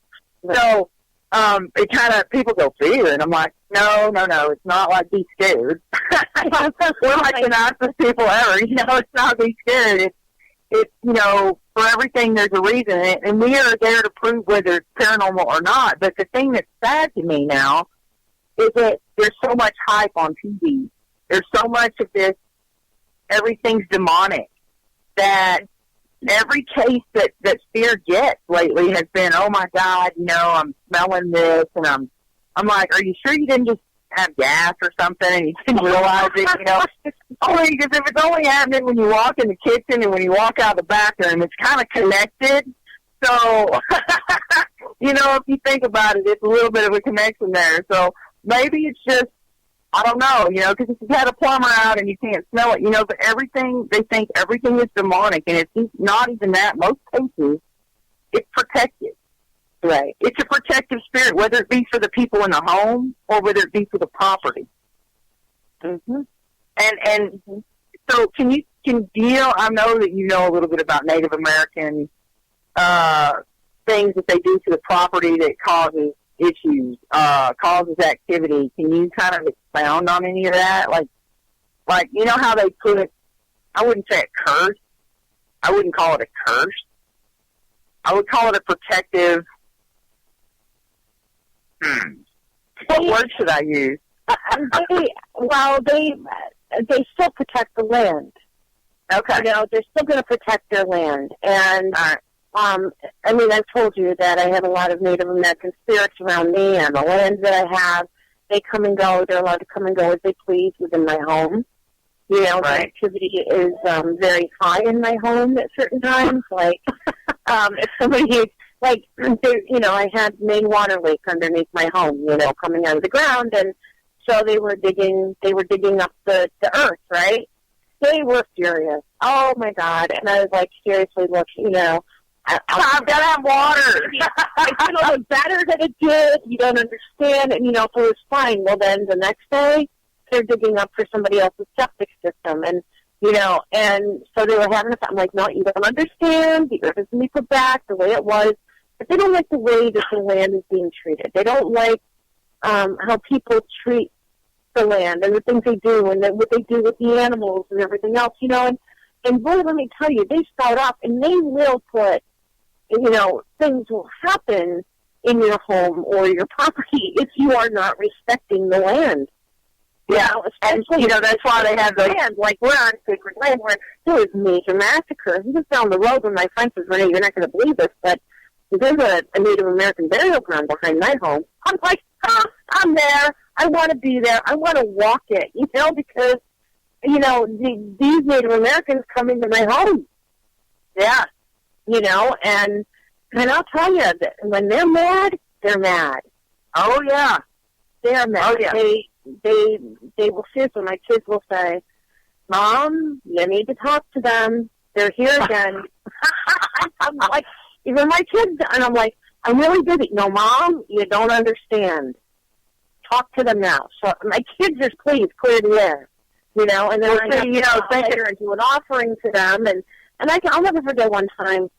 So, it kind of, people go, FEAR, and I'm like, no, it's not like be scared. We're like the nicest people ever, you know, it's not be scared. It's, you know, for everything there's a reason, and we are there to prove whether it's paranormal or not. But the thing that's sad to me now is that there's so much hype on TV. There's so much of this, everything's demonic, that every case that FEAR gets lately has been, oh my God, you know, I'm smelling this, and I'm like, are you sure you didn't just have gas or something and you didn't realize it, you know? Only because if it's only happening when you walk in the kitchen and when you walk out the bathroom, it's kind of connected. So, you know, if you think about it, it's a little bit of a connection there. So maybe it's just, I don't know, you know, because if you've had a plumber out and you can't smell it, you know, but they think everything is demonic, and it's not even that. Most cases, it's protected. Right. It's a protective spirit, whether it be for the people in the home or whether it be for the property. Mm-hmm. And so can you I know that you know a little bit about Native American things that they do to the property that causes issues, causes activity. Can you kind of expound on any of that? Like you know how they put, I wouldn't say a curse. I wouldn't call it a curse. I would call it a protective. What word should I use? They still protect the land. Okay. You know, they're still going to protect their land. And, I mean, I've told you that I have a lot of Native American spirits around me, and the lands that I have, they come and go. They're allowed to come and go as they please within my home. You know, the activity is very high in my home at certain times. Like, if somebody, like, you know, I had main water leak underneath my home, you know, coming out of the ground, and so they were digging up the earth, right? They were furious. Oh, my God. And I was like, seriously, look, you know, I've got to have water. I feel a little better than it did. You don't understand. And, you know, so it was fine. Well, then the next day, they're digging up for somebody else's septic system. And, you know, and so they were having I'm like, no, you don't understand. The earth is going to be put back the way it was. But they don't like the way that the land is being treated. They don't like how people treat the land and the things they do and what they do with the animals and everything else, you know. And boy, let me tell you, they start off and they will put, you know, things will happen in your home or your property if you are not respecting the land. Yeah, especially, and, you know, that's why they have the land. Like, we're on sacred land where there was major massacre. He was down the road when my friend says, Renee, you're not going to believe this, but there's a Native American burial ground behind my home. I'm like, I'm there. I want to be there. I want to walk it, you know, because, you know, these Native Americans come into my home. Yeah. You know, and I'll tell you, that when they're mad, they're mad. Oh, yeah. They're mad. Oh, yeah. They will seriously, my kids will say, Mom, you need to talk to them. They're here again. I'm like, even my kids, and I'm like, I'm really busy. No, Mom, you don't understand. Talk to them now. So my kids just, please, clear the air. You know, and then I have to later and do an offering to them. And I'll never forget one time,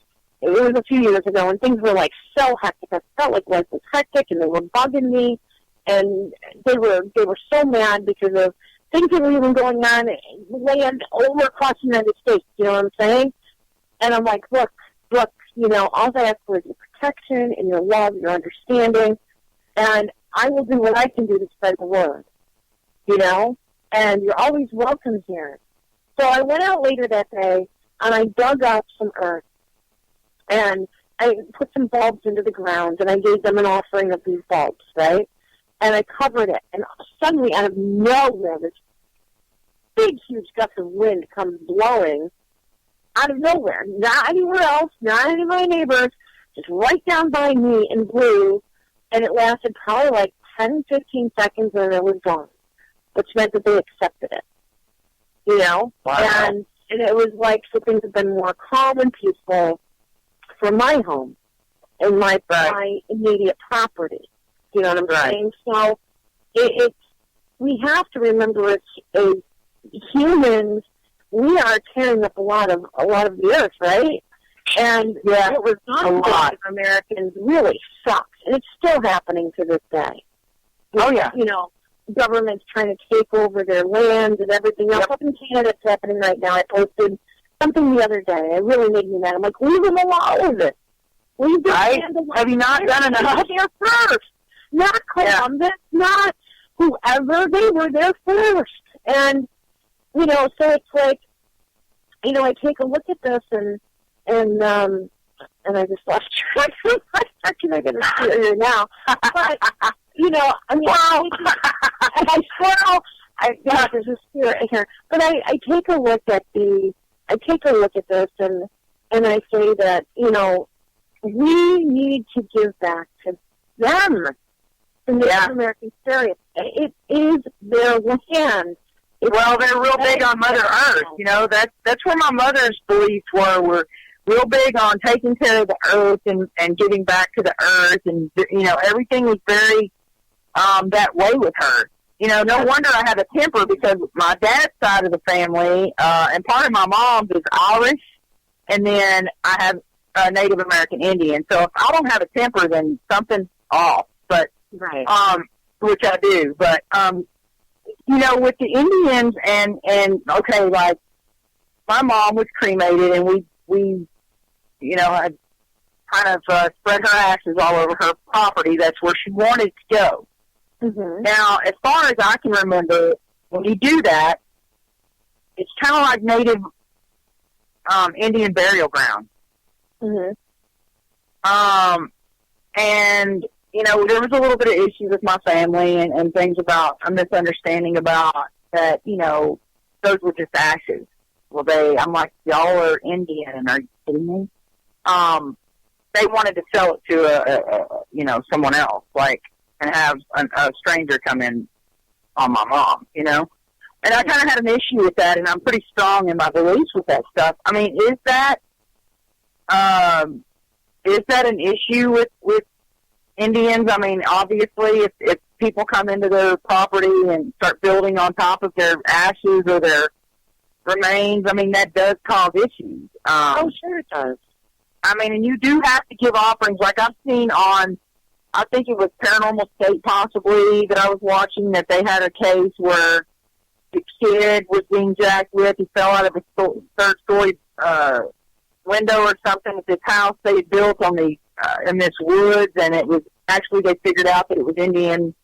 it was a few years ago, and things were, like, so hectic. I felt like life was hectic, and they were bugging me. And they were so mad because of things that were even going on land over across the United States. You know what I'm saying? And I'm like, look, you know, all I ask for is your protection and your love, your understanding, and I will do what I can do to spread the word, you know, and you're always welcome here. So I went out later that day, and I dug up some earth, and I put some bulbs into the ground, and I gave them an offering of these bulbs, right? And I covered it, and suddenly, out of nowhere, this big, huge gust of wind comes blowing out of nowhere. Not anywhere else, not any of my neighbors, just right down by me and blew, and it lasted probably like 10, 15 seconds, and it was gone. which meant that they accepted it. You know? Wow. And it was like, so things have been more calm and peaceful for my home and my immediate property. You know what I'm saying? So it's, we have to remember as humans, we are tearing up a lot of the earth, right? And what was done to Native Americans really sucks, and it's still happening to this day. Oh yeah, you know, government's trying to take over their lands and everything else. Up in Canada, it's happening right now. I posted something the other day. It really made me mad. I'm like, leave them alone. Leave them alone. Have you not done enough? They're first, not Columbus, not whoever. They were there first, and you know, so it's like, you know, I take a look at this and I just lost track of my second. I'm going to see it here now. But, you know, I mean, I swear, there's a spirit here. But I take a look at this and I say that, you know, we need to give back to them, the Native American spirit. It is their land. Well, they're real big on Mother Earth. You know, that's where my mother's beliefs were real big on taking care of the earth and giving back to the earth. And, you know, everything was very that way with her. You know, no wonder I had a temper, because my dad's side of the family, and part of my mom's is Irish, and then I have Native American Indian. So if I don't have a temper, then something's off. But, which I do. But, you know, with the Indians and okay, like, my mom was cremated, and we you know, had kind of spread her ashes all over her property. That's where she wanted to go. Mm-hmm. Now, as far as I can remember, when you do that, it's kind of like Native Indian burial ground. Mm-hmm. And, you know, there was a little bit of issue with my family and things about a misunderstanding about that, you know, those were just ashes. Well, I'm like, y'all are Indian, are you kidding me? They wanted to sell it to you know, someone else, like, and have a stranger come in on my mom, you know? And I kind of had an issue with that, and I'm pretty strong in my beliefs with that stuff. I mean, is that an issue with Indians? I mean, obviously, if people come into their property and start building on top of their ashes or their remains, I mean, that does cause issues. Oh, sure it does. I mean, and you do have to give offerings. Like I've seen on, I think it was Paranormal State possibly that I was watching, that they had a case where the kid was being jacked with. He fell out of a third-story window or something at this house they had built on the in this woods, and it was actually, they figured out that it was Indian,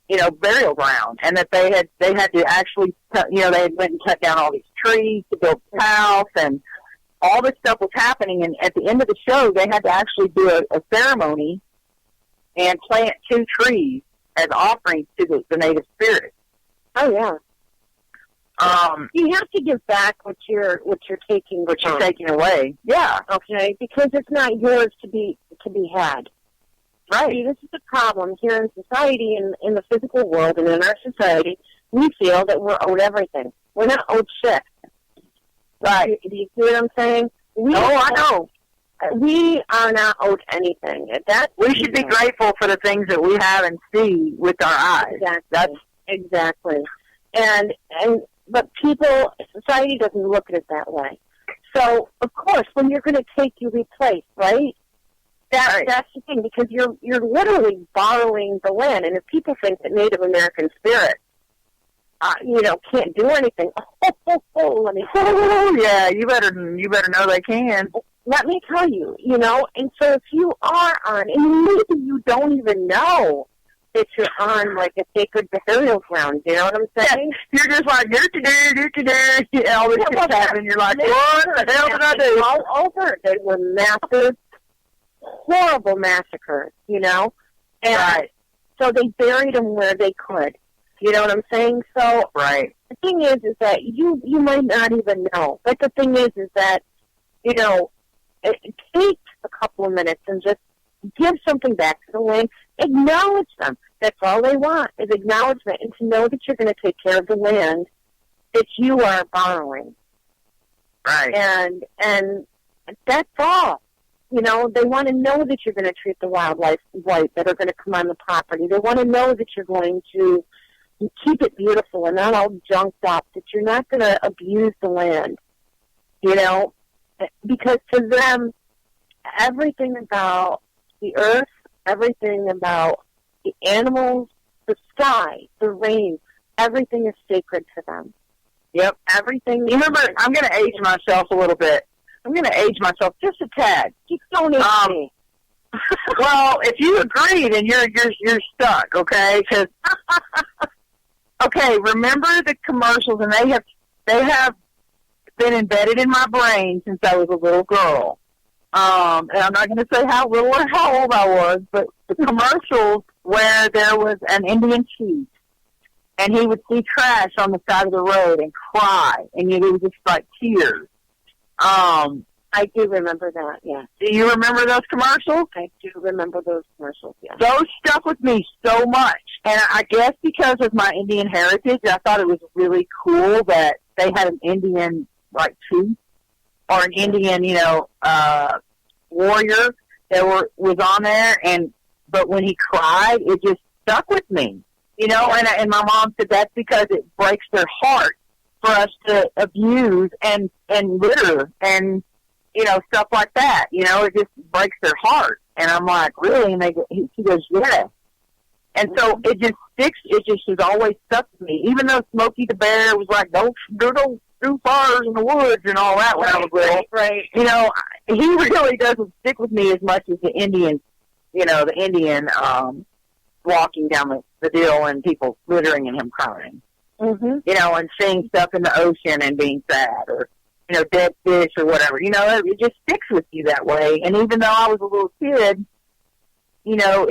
you know, burial ground, and that they had to actually, you know, they had went and cut down all these trees to build the house, and all this stuff was happening. And at the end of the show, they had to actually do a ceremony and plant 2 trees as offerings to the native spirits. Oh yeah. You have to give back what you're taking away. Yeah. Okay, because it's not yours to be had. Right. See, this is the problem here in society, in the physical world, and in our society. We feel that we're owed everything. We're not owed shit. Right. Do you see what I'm saying? I know. We are not owed anything. We should be grateful for the things that we have and see with our eyes. Exactly. But society doesn't look at it that way. So, of course, when you're going to take, you replace, right? That's the thing, because you're literally borrowing the land. And if people think that Native American spirit, you know, can't do anything, let me tell you. Yeah, you better know they can. Let me tell you, you know. And so if you are on, and maybe you don't even know that you're on, like, a sacred burial ground, you know what I'm saying? Yeah. You're just like, all this shit's happening. You're like, what the hell did I do? All over. They were massive, horrible massacres, you know? And so they buried them where they could. You know what I'm saying? So the thing is that you might not even know. But the thing is that, you know, it takes a couple of minutes and just give something back to the land. Acknowledge them. That's all they want, is acknowledgement, and to know that you're going to take care of the land that you are borrowing. Right. And that's all. You know, they want to know that you're going to treat the wildlife right, that are going to come on the property. They want to know that you're going to keep it beautiful and not all junked up, that you're not going to abuse the land, you know, because to them, everything about the earth, everything about the animals, the sky, the rain, everything is sacred to them. Yep. Everything. Remember, I'm going to age myself a little bit. I'm going to age myself just a tad. Just don't age me. Well, if you agree, then you're stuck, okay? Because okay, remember the commercials, and they have been embedded in my brain since I was a little girl. And I'm not going to say how little or how old I was, but the commercials where there was an Indian chief, and he would see trash on the side of the road and cry, and it was just like tears. I do remember that, yeah. Do you remember those commercials? I do remember those commercials, yeah. Those stuck with me so much. And I guess because of my Indian heritage, I thought it was really cool that they had an Indian, like, chief or an Indian, you know, warrior that was on there. But when he cried, it just stuck with me. You know, and my mom said that's because it breaks their heart for us to abuse and litter and, you know, stuff like that. You know, it just breaks their heart. And I'm like, really? And he goes, yeah. And so it just sticks. It just has always stuck with me. Even though Smokey the Bear was like, don't do fires in the woods and all that when I was little. Right. You know, he really doesn't stick with me as much as the Indian, you know, the Indian walking down the deal and people littering and him crying. Mm-hmm. You know, and seeing stuff in the ocean and being sad, or, you know, dead fish or whatever. You know, it just sticks with you that way. And even though I was a little kid, you know,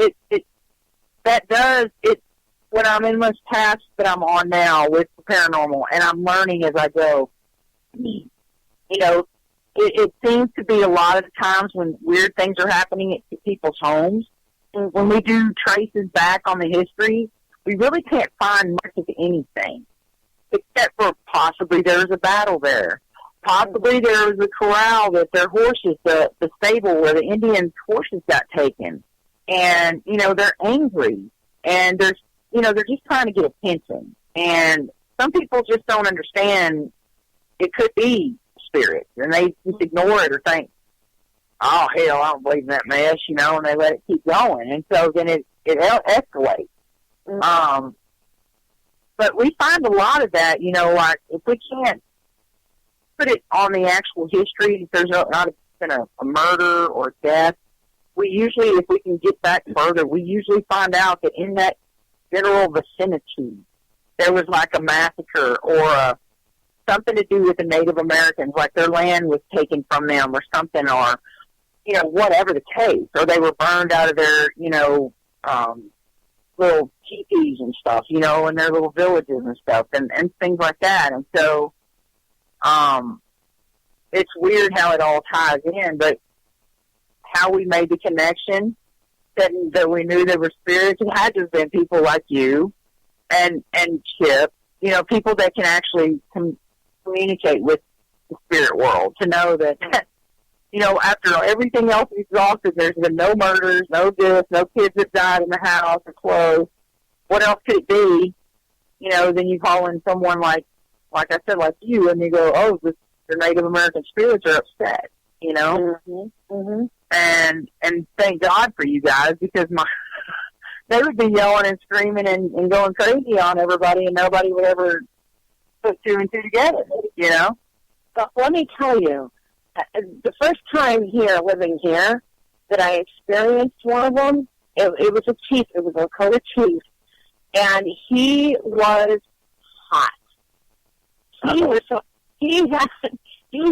when I'm in this path that I'm on now with the paranormal, and I'm learning as I go, you know, it seems to be a lot of the times when weird things are happening at people's homes. When we do traces back on the history, we really can't find much of anything, except for possibly there was a battle there. Possibly there was a corral that their horses, the stable where the Indians' horses got taken. And, you know, they're angry. And they're just trying to get attention. And some people just don't understand it could be spirits. And they just ignore it or think, oh, hell, I don't believe in that mess, you know, and they let it keep going. And so then it escalates. Mm-hmm. But we find a lot of that, you know, like if we can't put it on the actual history, if there's not been a murder or death, we usually, if we can get back further, we usually find out that in that general vicinity, there was like a massacre or something to do with the Native Americans, like their land was taken from them or something, or, you know, whatever the case, or they were burned out of their, you know, little teepees and stuff, you know, and their little villages and stuff, and things like that. And so, it's weird how it all ties in, but how we made the connection that we knew there were spirits, it had to have been people like you and Chip, you know, people that can actually communicate with the spirit world, to know that, you know, after everything else is exhausted, there's been no murders, no this, no kids that died in the house or close. What else could it be? You know, then you call in someone like I said, like you, and you go, oh, the Native American spirits are upset, you know? Mm-hmm. Mm-hmm. And thank God for you guys, because they would be yelling and screaming and going crazy on everybody, and nobody would ever put two and two together, you know? But let me tell you, the first time living here, that I experienced one of them, it was a chief, it was a Lakota chief, and he was hot. He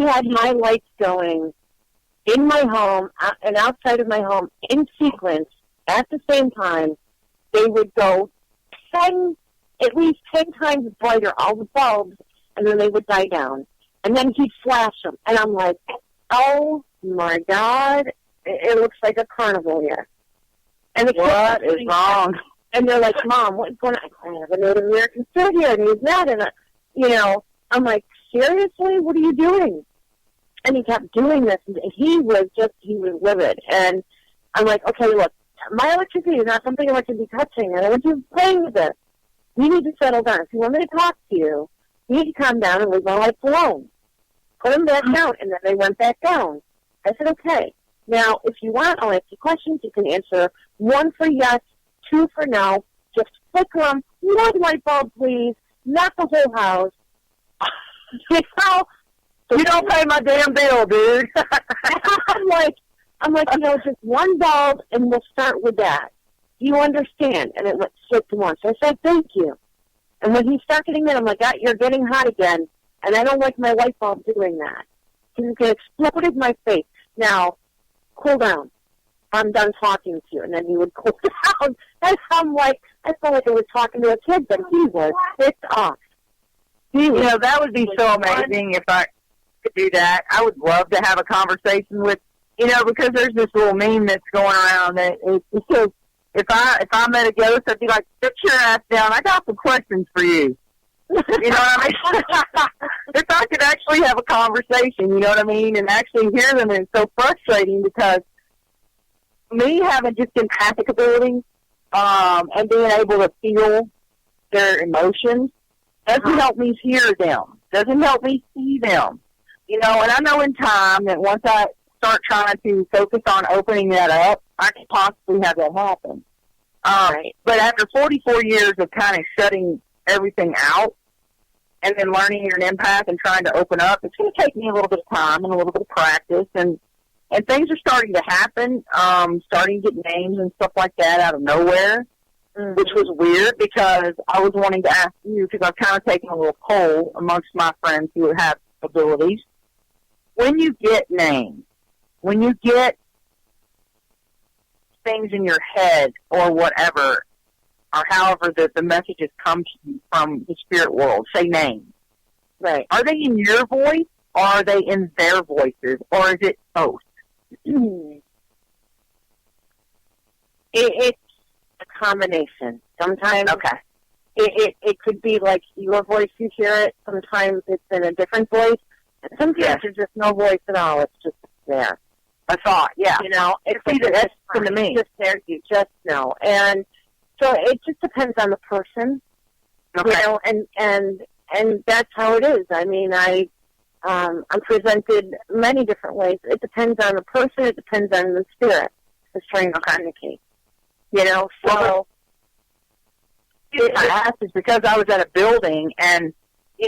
had my lights going in my home and outside of my home in sequence at the same time. They would go at least 10 times brighter, all the bulbs, and then they would die down. And then he'd flash them. And I'm like, oh my God, It looks like a carnival here. And the what is wrong? And they're like, Mom, what's going on? I have a Native American spirit here, and he's not. And, I'm like, seriously? What are you doing? And he kept doing this, and he was livid. And I'm like, okay, look, my electricity is not something I want to be touching, and I want you playing with this. You need to settle down. If you want me to talk to you, you need to calm down and leave my life alone. Put them back down, and then they went back down. I said, okay. Now, if you want, I'll ask you questions. You can answer 1 for yes, 2 for no. Just flicker them. 1 light bulb, please. Not the whole house. You don't pay my damn bill, dude. I'm like, just 1 bulb, and we'll start with that. Do you understand? And it went straight to once. I said, thank you. And when he started getting that, I'm like, you're getting hot again, and I don't like my light bulb doing that. He's going to explode in my face. Now, cool down. I'm done talking to you. And then he would cool down. And I'm like, I felt like I was talking to a kid, but he was pissed off. That would be so amazing if I could do that. I would love to have a conversation with, because there's this little meme that's going around that it says, if I met a ghost, I'd be like, sit your ass down. I got some questions for you. You know what I mean? If I could actually have a conversation, you know what I mean, and actually hear them, and it's so frustrating because me having just empathic ability and being able to feel their emotions doesn't help me hear them, doesn't help me see them. And I know in time that once I start trying to focus on opening that up, I could possibly have that happen. Right. But after 44 years of kind of shutting everything out and then learning you're an empath and trying to open up, it's going to take me a little bit of time and a little bit of practice. And things are starting to happen, starting to get names and stuff like that out of nowhere, which was weird because I was wanting to ask you, because I've kind of taken a little poll amongst my friends who have abilities. When you get names, when you get things in your head or whatever, or however the messages come to you from the spirit world, say names. Right. Are they in your voice, or are they in their voices, or is it both? It's a combination. Sometimes it could be like your voice, you hear it. Sometimes it's in a different voice. And sometimes there's just no voice at all. It's just there. A thought, yeah. It's either that's to me. Just there, you just know. And so it just depends on the person, and that's how it is. I mean, I'm presented many different ways. It depends on the person. It depends on the spirit that's trying to communicate. So I asked is because I was at a building, and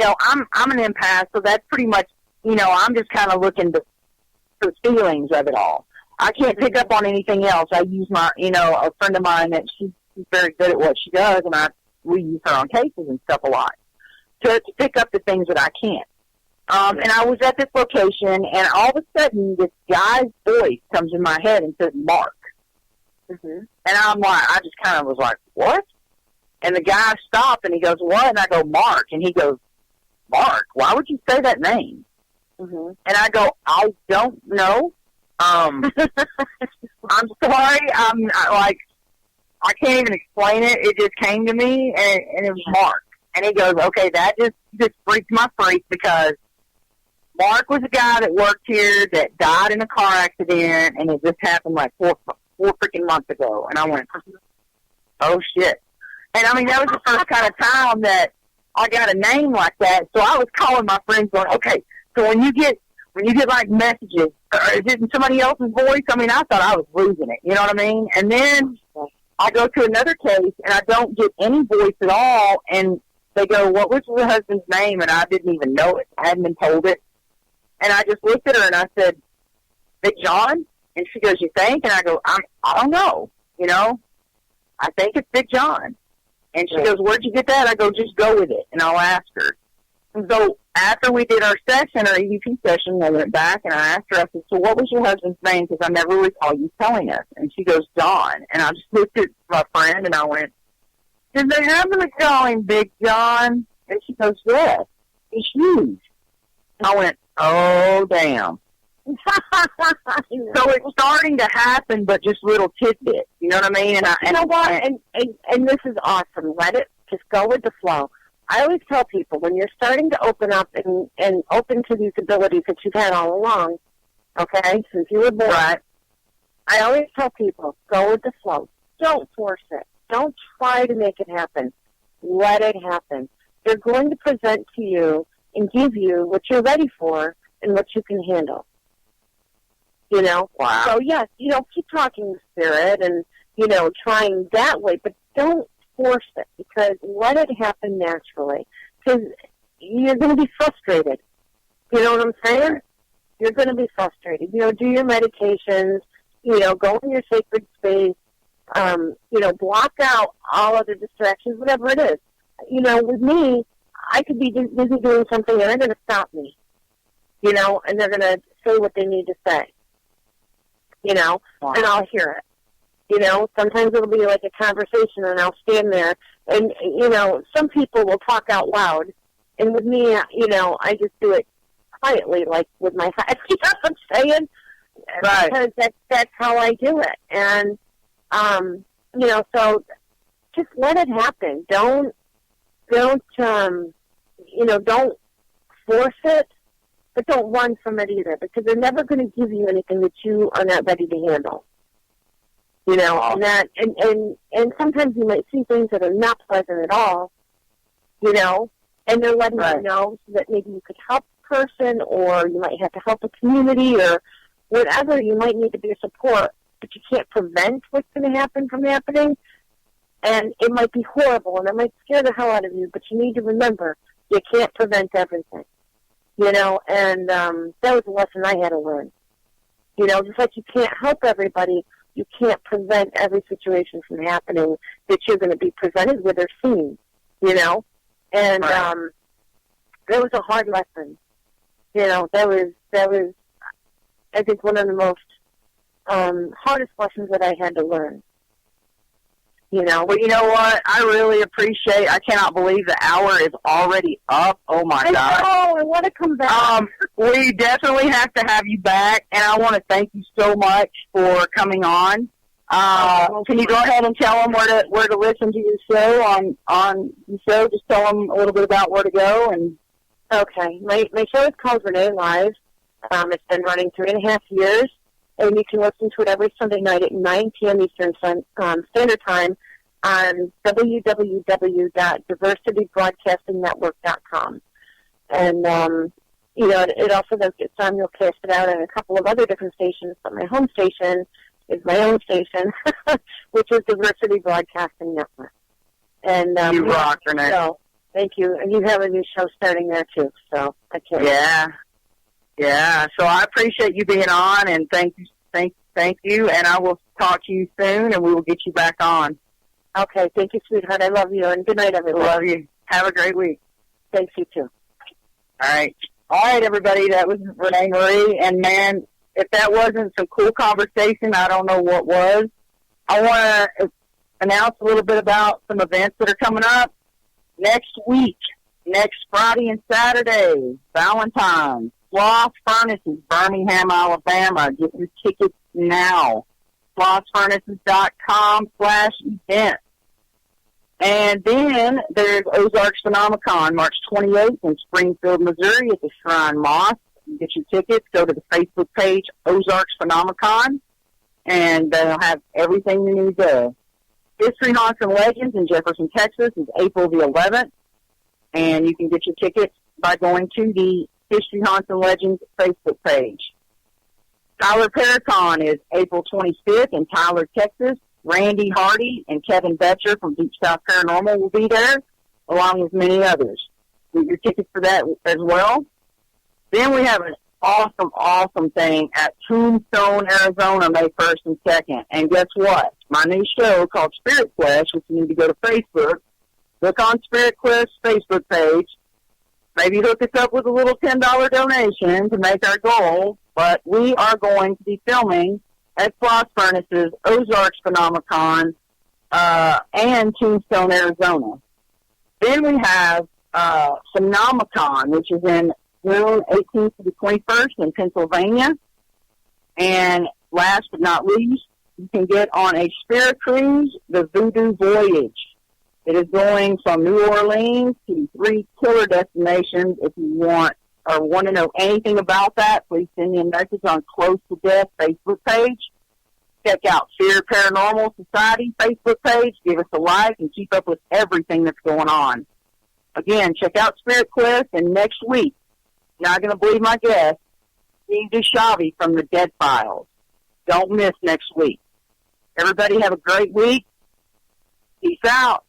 I'm an empath, so that's pretty much I'm just kind of looking for the feelings of it all. I can't pick up on anything else. I use my a friend of mine that she's very good at what she does, and we use her on cases and stuff a lot to pick up the things that I can't. And I was at this location, and all of a sudden, this guy's voice comes in my head and says, Mark. And I'm like, I just kind of was like, what? And the guy stopped, and he goes, what? And I go, Mark. And he goes, Mark? Why would you say that name? And I go, I don't know. I'm sorry. I can't even explain it. It just came to me, and it was Mark. And he goes, okay, that just freaked my freak, because Mark was a guy that worked here that died in a car accident, and it just happened like four freaking months ago. And I went, oh, shit. And, I mean, that was the first kind of time that I got a name like that. So I was calling my friends going, okay, so when you get like messages, is it in somebody else's voice? I mean, I thought I was losing it. You know what I mean? And then I go to another case, and I don't get any voice at all. And they go, what was your husband's name? And I didn't even know it. I hadn't been told it. And I just looked at her, and I said, Big John? And she goes, you think? And I go, I don't know. I think it's Big John. And she goes, where'd you get that? I go, just go with it, and I'll ask her. And so after we did our session, our EVP session, I went back, and I asked her, I said, so what was your husband's name? Because I never recall you telling us. And she goes, John. And I just looked at my friend, and I went, did they happen to call him Big John? And she goes, yes. He's huge. I went, oh, damn. So it's starting to happen, but just little tidbits. You know what I mean? You know what? And this is awesome. Let it just go with the flow. I always tell people when you're starting to open up and open to these abilities that you've had all along, okay, since you were born, right. I always tell people, go with the flow. Don't force it. Don't try to make it happen. Let it happen. They're going to present to you and give you what you're ready for and what you can handle. You know? Wow. So, yes, keep talking to spirit and, trying that way, but don't force it, because let it happen naturally. Because you're going to be frustrated. You know what I'm saying? You're going to be frustrated. Do your meditations, go in your sacred space, block out all other distractions, whatever it is. With me, I could be busy doing something and they're going to stop me, and they're going to say what they need to say, wow. And I'll hear it. Sometimes it'll be like a conversation and I'll stand there and, some people will talk out loud. And with me, I just do it quietly, like with my head. You know what I'm saying? Right. Because that's how I do it. And, so just let it happen. Don't force it, but don't run from it either, because they're never going to give you anything that you are not ready to handle. And sometimes you might see things that are not pleasant at all, and they're letting you know so that maybe you could help a person, or you might have to help a community, or whatever. You might need to be a support, but you can't prevent what's going to happen from happening. And it might be horrible, and it might scare the hell out of you, but you need to remember, you can't prevent everything. And that was a lesson I had to learn. Just like you can't help everybody, you can't prevent every situation from happening that you're going to be presented with or seen, And that was a hard lesson. That was, I think, one of the most hardest lessons that I had to learn. Well, you know what? I really appreciate. I cannot believe the hour is already up. Oh my God! Oh, I want to come back. We definitely have to have you back, and I want to thank you so much for coming on. Can you go ahead and tell them where to listen to your show on the show? Just tell them a little bit about where to go. And okay, my show is called Renee Live. It's been running 3.5 years. And you can listen to it every Sunday night at 9 p.m. Eastern Standard Time on www.diversitybroadcastingnetwork.com. And, it also does get simulcasted out on a couple of other different stations, but my home station is my own station, which is Diversity Broadcasting Network. And you rock, Renee. So, thank you. And you have a new show starting there, too, so I can't. Yeah, so I appreciate you being on, and thank you, and I will talk to you soon, and we will get you back on. Okay, thank you, sweetheart. I love you, and good night, everyone. Love you. Have a great week. Thanks, you too. All right, everybody, that was Renee Marie, and man, if that wasn't some cool conversation, I don't know what was. I want to announce a little bit about some events that are coming up next week, next Friday and Saturday, Valentine's. Sloth Furnaces, Birmingham, Alabama. Get your tickets now. slothfurnaces.com/event. And then there's Ozarks Phenomenon, March 28th in Springfield, Missouri at the Shrine Mosque. You get your tickets. Go to the Facebook page, Ozarks Phenomenon, and they'll have everything you need there. History Haunts and Legends in Jefferson, Texas is April the 11th. And you can get your tickets by going to the History Haunts and Legends Facebook page. Tyler Paracon is April 25th in Tyler, Texas. Randy Hardy and Kevin Betcher from Deep South Paranormal will be there, along with many others. Get your tickets for that as well. Then we have an awesome thing at Tombstone, Arizona, May 1st and 2nd. And guess what? My new show called Spirit Quest, which you need to go to Facebook. Look on Spirit Quest Facebook page. Maybe hook us up with a little $10 donation to make our goal. But we are going to be filming at Sloth Furnaces, Ozarks Phenomenon, and Tombstone, Arizona. Then we have Phenomenon, which is in June 18th to the 21st in Pennsylvania. And last but not least, you can get on a spirit cruise, the Voodoo Voyage. It is going from New Orleans to 3 killer destinations. If you want to know anything about that, please send me a message on Close to Death Facebook page. Check out FEAR Paranormal Society Facebook page. Give us a like and keep up with everything that's going on. Again, check out Spirit Quest, and next week, not going to believe my guess, Steve Dushavy from the Dead Files. Don't miss next week. Everybody have a great week. Peace out.